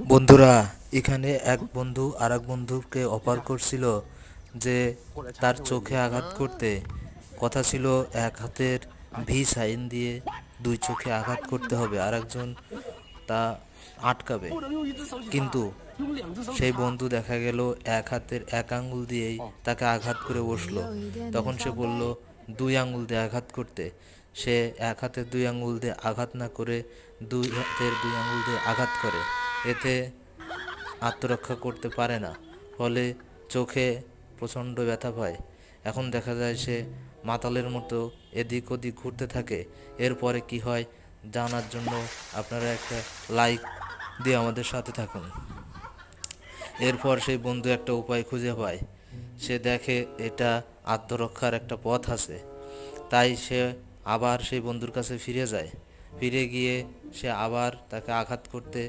বন্ধুরা, এখানে এক বন্ধু আর এক বন্ধুকে অফার করছিল যে তার চোখে আঘাত করতে। কথা ছিল এক হাতের ভি সাইন দিয়ে দুই চোখে আঘাত করতে হবে, আর একজন তা আটকাবে। কিন্তু সেই বন্ধু দেখা গেল এক হাতের এক আঙ্গুল দিয়েই তাকে আঘাত করে বসলো। তখন সে বলল দুই আঙ্গুল দিয়ে আঘাত করতে। সে এক হাতের দুই আঙ্গুল দিয়ে আঘাত না করে দুই হাতের দুই আঙ্গুল দিয়ে আঘাত করে। এতে আত্মরক্ষা করতে পারে না, ফলে চোখে প্রচণ্ড ব্যথা পায়। এখন দেখা যায় সে মাতালের মতো এদিক ওদিক ঘুরতে থাকে। এরপরে কি হয় জানার জন্য আপনারা একটা লাইক দিয়ে আমাদের সাথে থাকুন। এরপর সেই বন্ধু একটা উপায় খুঁজে পায়। সে দেখে এটা আত্মরক্ষার একটা পথ আছে, তাই সে আবার সেই বন্ধুর কাছে ফিরে যায়। ফিরে গিয়ে সে আবার তাকে আঘাত করতে